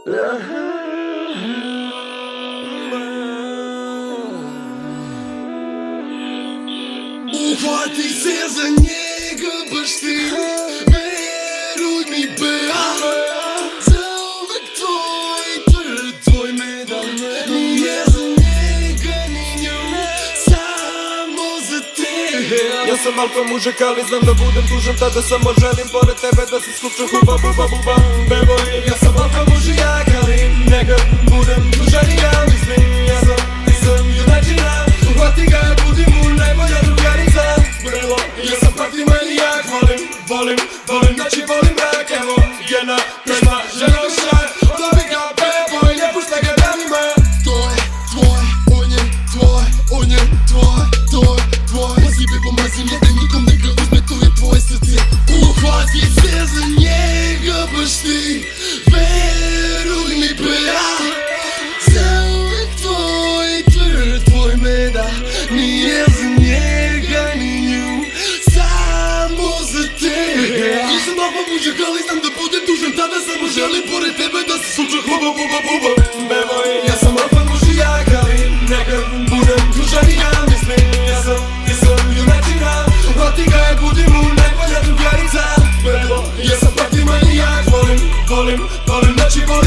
Uhvati se za njega baš ti, veruj mi bea, zauvek tvoj, tvoj medal. Nije za njega ni nju, samo za tebe. Ja sam Alfa mužjak, ali znam da budem tužan, tada samo želim pored tebe da se skučam huba buba buba bebo. Ja sam Alfa mužjak, ali nekad budem tužan i ja mislim, ja sam junačina. Uhvati ga, budi mu najbolja drugarica. Brelo, ja sam protiv manijak, volim noći, volim mrak. Evo jedna pesma, želim šak, odobi ga bebo i ne pušta ga danima. To je tvoj, on je tvoj, on je tvoj, to je tvoj. Mazi bebo, mazi, ne daj nikom da ga uzme, to je tvoje srce. Uhvati se za njega baš ti, veruj mi bea, zauvek tvoj, tvoj medal. Nije za njega ni nju, samo za tebe. Ja sam Alfa mužjak, ali znam da budem tužan, tada samo želim pored tebe da se sluča huba buba buba bebo. Ja sam Alfa mužjak, ali nekad budem tužan i ja mislim, ja sam junačina. Uhvati ga, budi mu najbolja drugarica. Bebo, ja sam protiv manijak, volim noći, volim